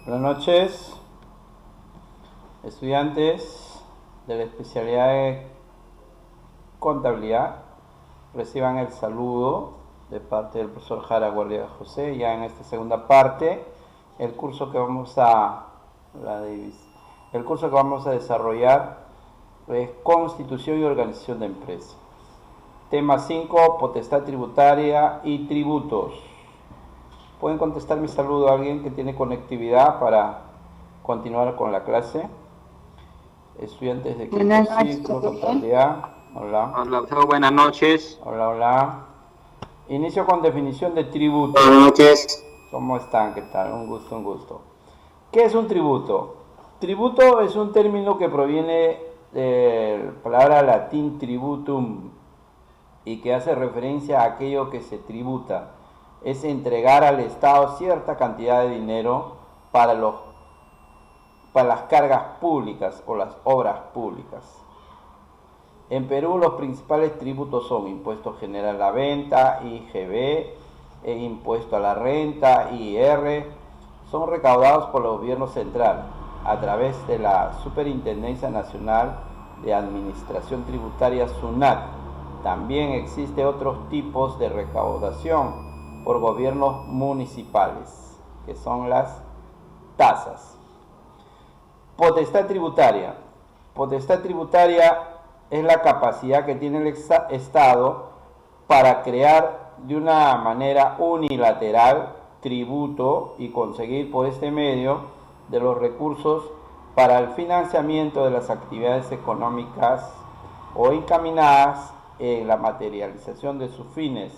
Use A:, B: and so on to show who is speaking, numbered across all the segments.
A: Buenas noches, estudiantes de la especialidad de contabilidad. Reciban el saludo de parte del profesor Jara Guardia José. Ya en esta segunda parte, el curso que vamos a desarrollar es Constitución y Organización de Empresas. Tema 5, potestad tributaria y tributos. ¿Pueden contestar mi saludo a alguien que tiene conectividad para continuar con la clase? Estudiantes de quinto ciclo, contabilidad. Hola.
B: Hola, profesor, buenas noches.
A: Hola, hola. Inicio con definición de tributo.
B: Buenas noches.
A: ¿Cómo están? ¿Qué tal? Un gusto, un gusto. ¿Qué es un tributo? Tributo es un término que proviene de la palabra latín tributum y que hace referencia a aquello que se tributa. Es entregar al Estado cierta cantidad de dinero para las cargas públicas o las obras públicas. En Perú los principales tributos son impuesto general a la venta, IGB, impuesto a la renta, IR. Son recaudados por el gobierno central a través de la Superintendencia Nacional de Administración Tributaria, SUNAT. También existe otros tipos de recaudación por gobiernos municipales, que son las tasas. Potestad tributaria. Potestad tributaria es la capacidad que tiene el Estado para crear de una manera unilateral tributo y conseguir por este medio de los recursos para el financiamiento de las actividades económicas o encaminadas en la materialización de sus fines,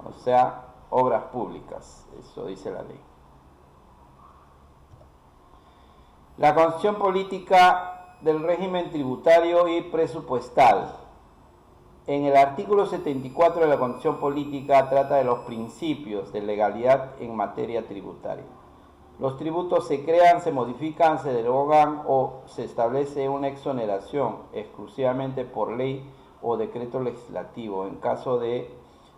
A: o sea, obras públicas. Eso dice la ley. La constitución política del régimen tributario y presupuestal. En el artículo 74 de la Constitución Política trata de los principios de legalidad en materia tributaria. Los tributos se crean, se modifican, se derogan o se establece una exoneración exclusivamente por ley o decreto legislativo en caso de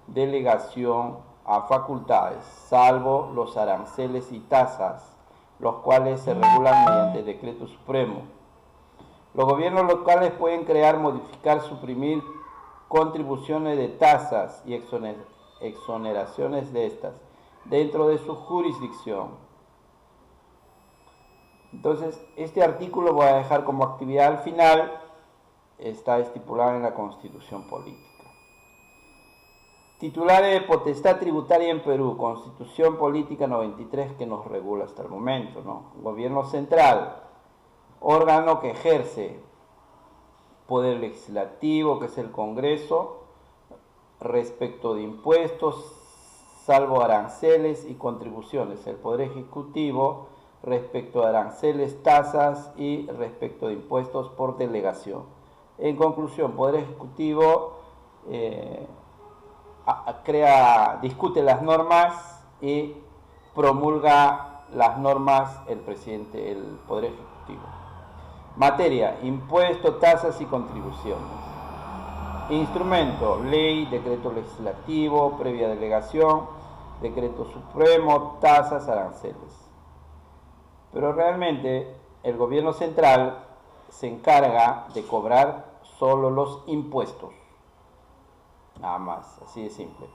A: delegación a facultades, salvo los aranceles y tasas, los cuales se regulan mediante decreto supremo. Los gobiernos locales pueden crear, modificar, suprimir contribuciones de tasas y exoneraciones de estas dentro de su jurisdicción. Entonces, este artículo voy a dejar como actividad al final, está estipulado en la Constitución Política. Titulares de potestad tributaria en Perú, Constitución Política 93 que nos regula hasta el momento, ¿no? Gobierno central, órgano que ejerce poder legislativo, que es el Congreso, respecto de impuestos, salvo aranceles y contribuciones. El Poder Ejecutivo, respecto de aranceles, tasas y respecto de impuestos por delegación. En conclusión, Poder Ejecutivo discute las normas y promulga las normas el presidente, el Poder Ejecutivo. Materia, impuesto, tasas y contribuciones. Instrumento, ley, decreto legislativo, previa delegación, decreto supremo, tasas, aranceles. Pero realmente el gobierno central se encarga de cobrar solo los impuestos. Nada más, así de simple.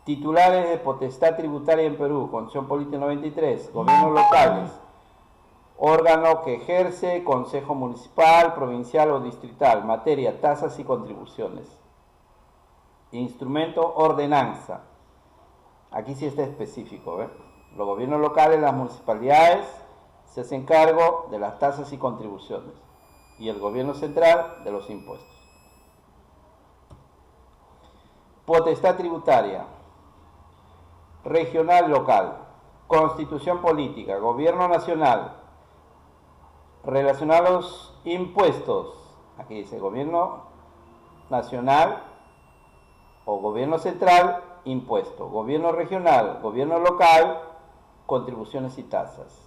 A: Titulares de potestad tributaria en Perú, Constitución Política 93, gobiernos locales, órgano que ejerce, consejo municipal, provincial o distrital, materia, tasas y contribuciones. Instrumento, ordenanza. Aquí sí está específico, ¿eh? Los gobiernos locales, las municipalidades, se hacen cargo de las tasas y contribuciones. Y el gobierno central de los impuestos. Potestad tributaria. Regional, local. Constitución política. Gobierno nacional. Relacionado a los impuestos. Aquí dice gobierno nacional o gobierno central, impuesto. Gobierno regional, gobierno local, contribuciones y tasas.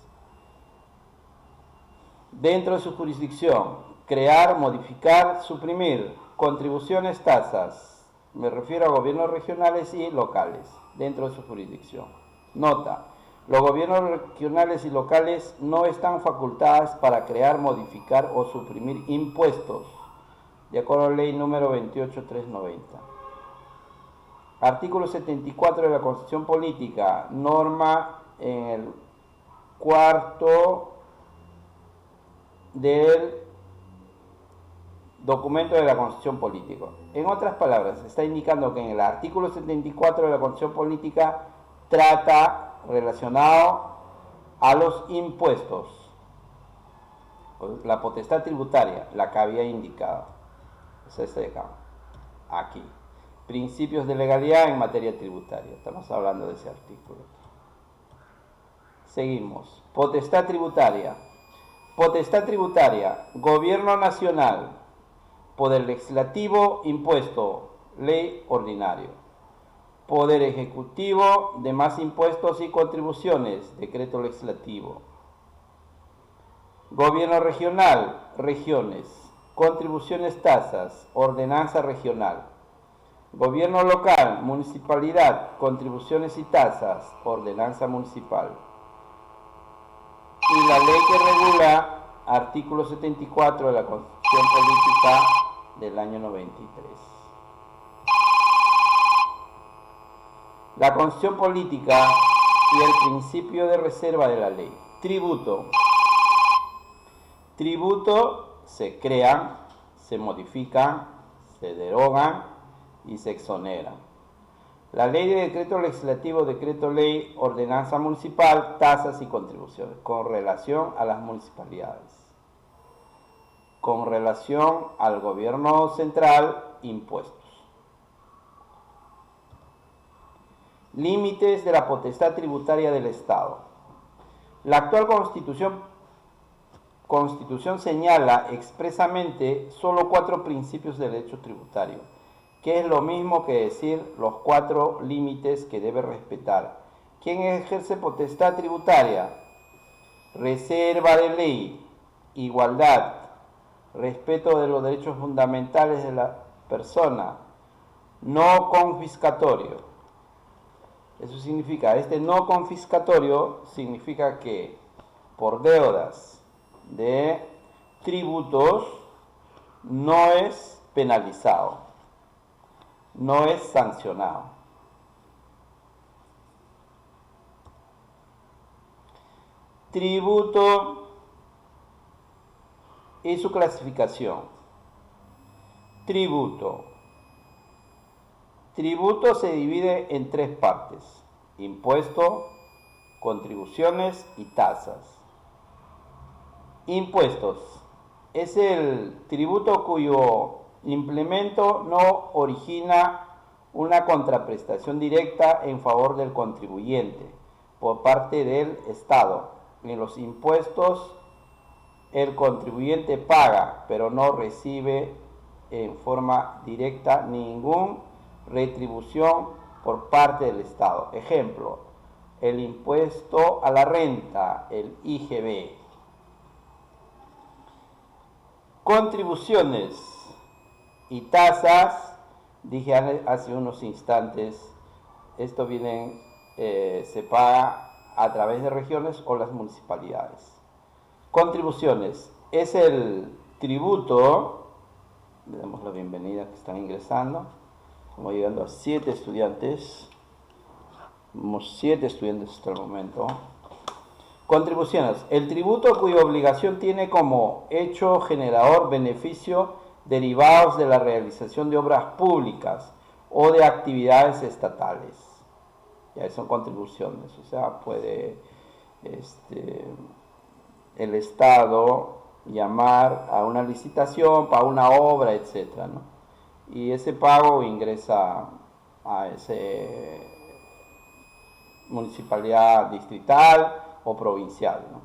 A: Dentro de su jurisdicción, crear, modificar, suprimir, contribuciones, tasas. Me refiero a gobiernos regionales y locales, dentro de su jurisdicción. Nota, Los gobiernos regionales y locales no están facultados para crear, modificar o suprimir impuestos, de acuerdo a la ley número 28390. Artículo 74 de la Constitución Política, norma en el cuarto del documento de la Constitución Política. En otras palabras, está indicando que en el artículo 74 de la Constitución Política trata relacionado a los impuestos, la potestad tributaria, la que había indicado. Es este de acá, aquí. Principios de legalidad en materia tributaria. Estamos hablando de ese artículo. Seguimos. Potestad tributaria. Potestad tributaria. Gobierno nacional. Poder legislativo, impuesto, ley ordinario. Poder ejecutivo, demás impuestos y contribuciones, decreto legislativo. Gobierno regional, regiones. Contribuciones, tasas, ordenanza regional. Gobierno local, municipalidad, contribuciones y tasas, ordenanza municipal. Y la ley que regula, artículo 74 de la Constitución Política del año 93. La Constitución Política y el principio de reserva de la ley. Tributo. Tributo se crean, se modifican, se derogan y se exoneran. La ley de decreto legislativo, decreto ley, ordenanza municipal, tasas y contribuciones, con relación a las municipalidades. Con relación al gobierno central, impuestos. Límites de la potestad tributaria del Estado. La actual Constitución señala expresamente solo 4 principios del derecho tributario, que es lo mismo que decir los 4 límites que debe respetar. ¿Quién ejerce potestad tributaria? Reserva de ley, igualdad, respeto de los derechos fundamentales de la persona, no confiscatorio. Eso significa, no confiscatorio significa que por deudas de tributos no es penalizado, no es sancionado. Tributo y su clasificación. Tributo. Tributo se divide en 3 partes: impuesto, contribuciones y tasas. Impuestos. Es el tributo cuyo implemento no origina una contraprestación directa en favor del contribuyente por parte del Estado. En los impuestos, el contribuyente paga, pero no recibe en forma directa ninguna retribución por parte del Estado. Ejemplo, el impuesto a la renta, el IGB. Contribuciones y tasas, dije hace unos instantes, esto se paga a través de regiones o las municipalidades. Contribuciones es el tributo, le damos la bienvenida que están ingresando, estamos llegando a 7 estudiantes, somos 7 estudiantes hasta el momento. Contribuciones, el tributo cuya obligación tiene como hecho generador beneficio derivados de la realización de obras públicas o de actividades estatales. Ya son contribuciones, o sea, puede el Estado llamar a una licitación para una obra, etcétera, ¿no? Y ese pago ingresa a ese municipalidad distrital o provincial, ¿no?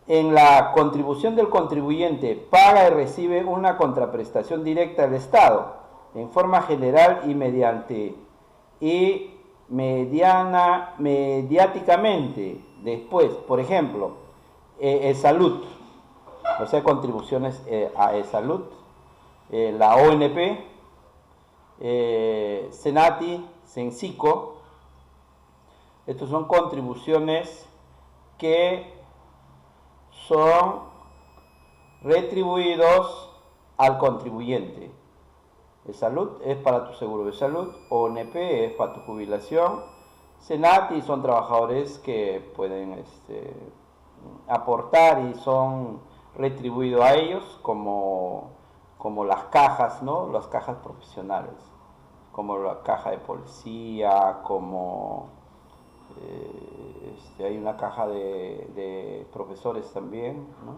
A: En la contribución del contribuyente paga y recibe una contraprestación directa del Estado en forma general y mediáticamente. Después, por ejemplo, salud, o sea, contribuciones a salud, la ONP, Senati, Sensico, Estos son contribuciones que son retribuidos al contribuyente. De salud es para tu seguro de salud, ONP es para tu jubilación, SENATI son trabajadores que pueden aportar y son retribuidos a ellos como las cajas, ¿no? Las cajas profesionales, como la caja de policía, como hay una caja de profesores también, ¿no?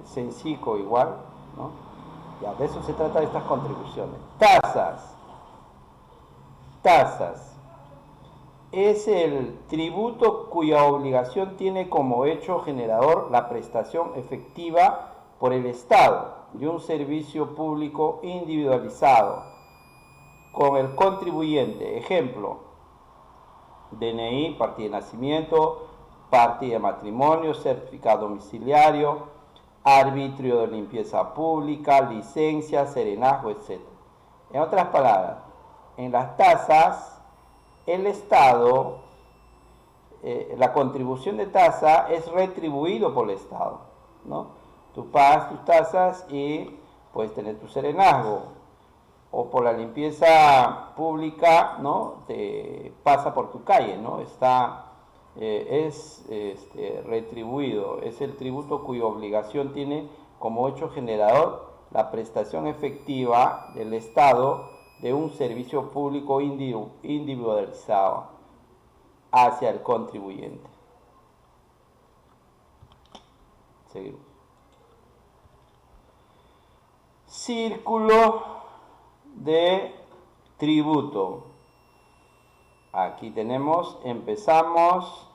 A: Sensico igual, ¿no? Ya, de eso se trata de estas contribuciones. Tasas. Es el tributo cuya obligación tiene como hecho generador la prestación efectiva por el Estado de un servicio público individualizado con el contribuyente. Ejemplo: DNI, partida de nacimiento, partida de matrimonio, certificado domiciliario, arbitrio de limpieza pública, licencia, serenazgo, etc. En otras palabras, en las tasas, el Estado, la contribución de tasa es retribuido por el Estado, ¿no? Tú pagas tus tasas y puedes tener tu serenazgo, o por la limpieza pública, ¿no? Te pasa por tu calle, ¿no? Es retribuido, es el tributo cuya obligación tiene como hecho generador la prestación efectiva del Estado de un servicio público individualizado hacia el contribuyente. Seguimos. Círculo de tributo. Aquí tenemos, empezamos,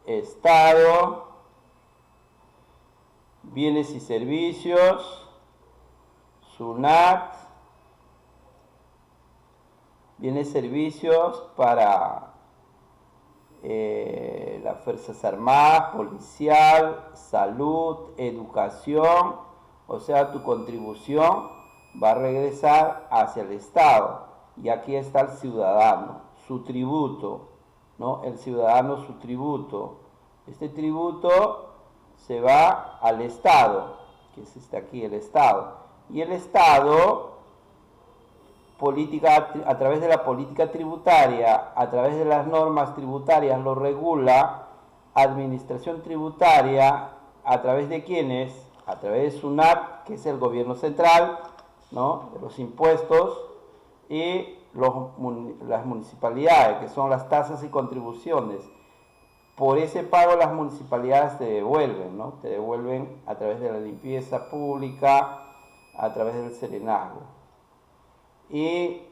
A: Estado, bienes y servicios, SUNAT, bienes y servicios para las Fuerzas Armadas, policial, salud, educación, o sea, tu contribución va a regresar hacia el Estado. Y aquí está el ciudadano, su tributo, ¿no? El ciudadano, su tributo. Este tributo se va al Estado, que es aquí el Estado. Y el Estado, a través de la política tributaria, a través de las normas tributarias, lo regula. Administración tributaria, ¿a través de quiénes? A través de SUNAT, que es el gobierno central, ¿no? De los impuestos, y las municipalidades, que son las tasas y contribuciones. Por ese pago las municipalidades te devuelven, ¿no? Te devuelven a través de la limpieza pública, a través del serenazgo. ¿Y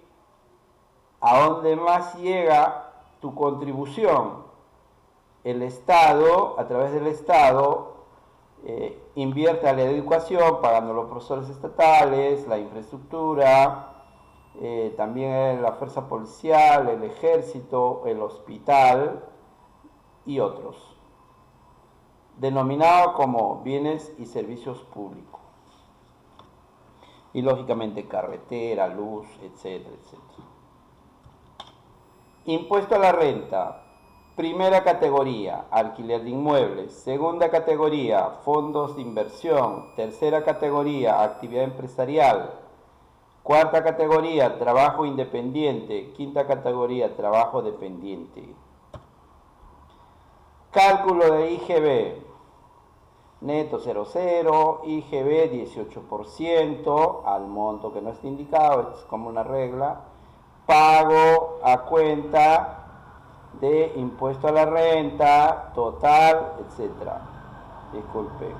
A: a dónde más llega tu contribución? El Estado, a través del Estado, invierte a la educación, pagando los profesores estatales, la infraestructura, también la fuerza policial, el ejército, el hospital y otros, denominado como bienes y servicios públicos. Y lógicamente carretera, luz, etcétera, etcétera. Impuesto a la renta. Primera categoría, alquiler de inmuebles. Segunda categoría, fondos de inversión. Tercera categoría, actividad empresarial. Cuarta categoría, trabajo independiente. Quinta categoría, trabajo dependiente. Cálculo de IGB. Neto 0,0, IGB 18%, al monto que no está indicado, es como una regla. Pago a cuenta de impuesto a la renta, total, etc. Disculpe.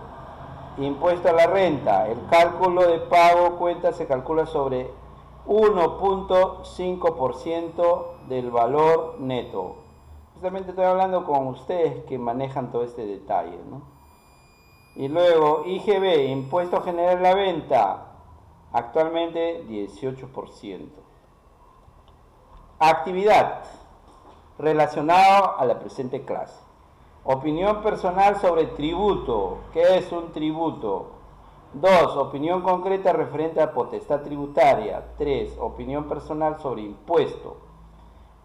A: Impuesto a la renta, el cálculo de pago cuenta se calcula sobre 1.5% del valor neto. Justamente estoy hablando con ustedes que manejan todo este detalle, ¿no? Y luego IGB, impuesto general a la venta, actualmente 18%. Actividad relacionado a la presente clase. Opinión personal sobre tributo. ¿Qué es un tributo? 2. Opinión concreta referente a potestad tributaria. 3. Opinión personal sobre impuesto.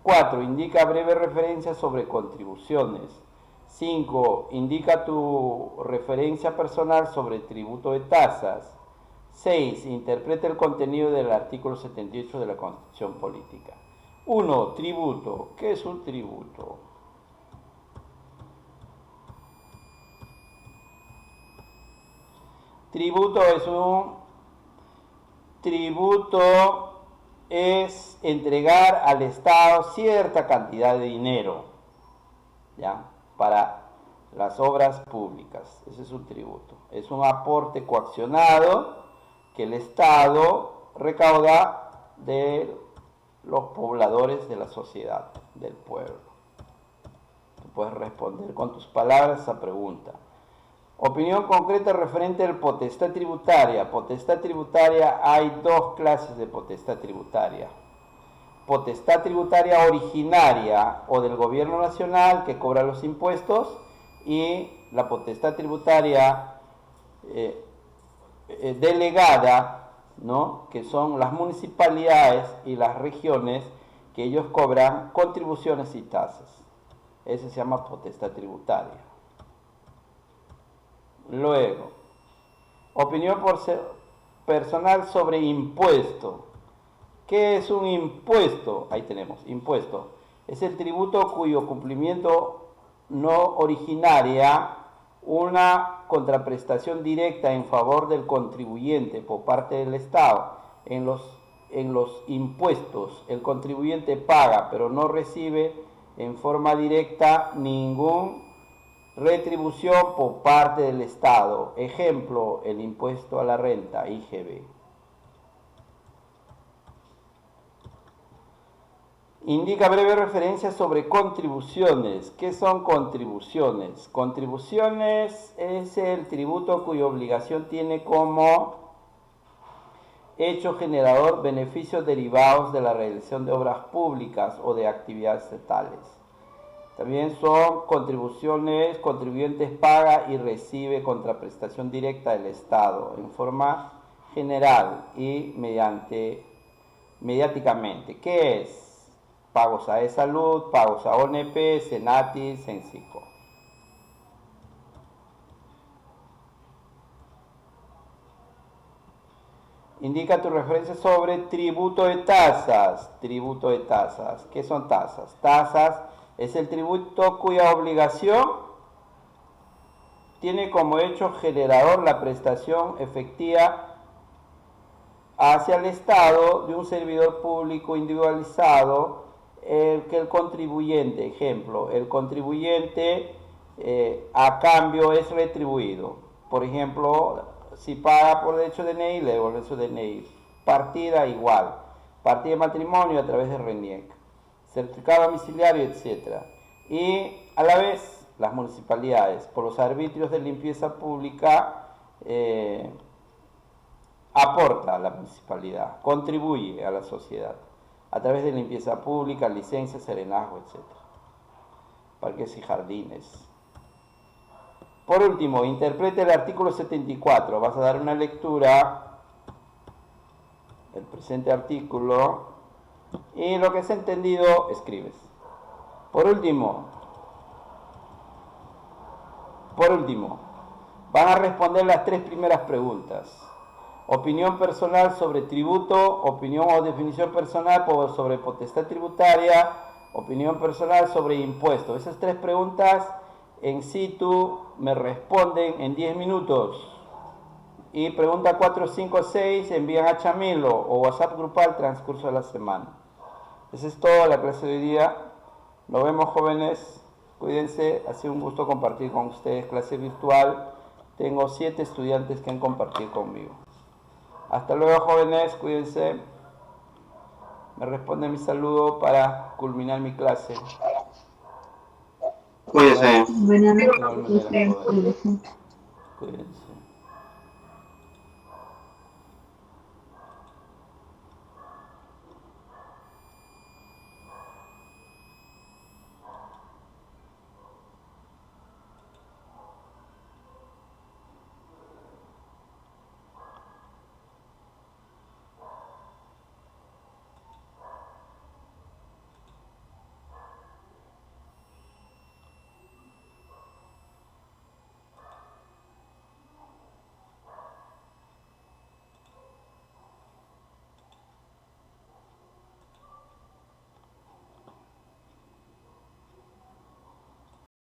A: 4. Indica breve referencia sobre contribuciones. 5. Indica tu referencia personal sobre tributo de tasas. 6. Interpreta el contenido del artículo 78 de la Constitución Política. 1. Tributo. ¿Qué es un tributo? Tributo es entregar al Estado cierta cantidad de dinero, ¿ya?, para las obras públicas. Ese es un tributo. Es un aporte coaccionado que el Estado recauda de los pobladores de la sociedad, del pueblo. Tú puedes responder con tus palabras a esa pregunta. Opinión concreta referente a la potestad tributaria. Potestad tributaria, hay dos clases de potestad tributaria. Potestad tributaria originaria o del gobierno nacional que cobra los impuestos, y la potestad tributaria delegada, ¿no?, que son las municipalidades y las regiones, que ellos cobran contribuciones y tasas. Eso se llama potestad tributaria. Luego, opinión personal sobre impuesto. ¿Qué es un impuesto? Ahí tenemos, impuesto. Es el tributo cuyo cumplimiento no originaria una contraprestación directa en favor del contribuyente por parte del Estado. En los impuestos, el contribuyente paga, pero no recibe en forma directa ninguna retribución por parte del Estado. Ejemplo, el impuesto a la renta, IGB. Indica breve referencia sobre contribuciones. ¿Qué son contribuciones? Contribuciones es el tributo cuya obligación tiene como hecho generador beneficios derivados de la realización de obras públicas o de actividades estatales. También son contribuciones, contribuyentes paga y recibe contraprestación directa del Estado en forma general y mediáticamente. ¿Qué es? Pagos a E-Salud, pagos a ONP, Senati, Sensico. Indica tu referencia sobre tributo de tasas. Tributo de tasas. ¿Qué son tasas? Tasas es el tributo cuya obligación tiene como hecho generador la prestación efectiva hacia el Estado de un servidor público individualizado, que el contribuyente, ejemplo, el contribuyente a cambio es retribuido. Por ejemplo, si paga por derecho de DNI, le devuelve su DNI. Partida igual. Partida de matrimonio a través de RENIEC. Certificado domiciliario, etc. Y a la vez, las municipalidades, por los arbitrios de limpieza pública, aporta a la municipalidad, contribuye a la sociedad a través de limpieza pública, licencias, serenazgo, etc. Parques y jardines. Por último, interprete el artículo 74. Vas a dar una lectura del presente artículo y lo que has entendido escribes. Por último, van a responder las tres primeras preguntas. Opinión personal sobre tributo, opinión o definición personal sobre potestad tributaria, opinión personal sobre impuestos. Esas tres preguntas en situ me responden en 10 minutos. Y pregunta 4, 5, 6 envían a Chamilo o WhatsApp grupal transcurso de la semana. Esa es toda la clase de hoy día. Nos vemos, jóvenes. Cuídense. Ha sido un gusto compartir con ustedes clase virtual. Tengo 7 estudiantes que han compartido conmigo. Hasta luego, jóvenes, cuídense. Me responde mi saludo para culminar mi clase.
B: Cuídense.
C: Buenas noches.
A: Cuídense.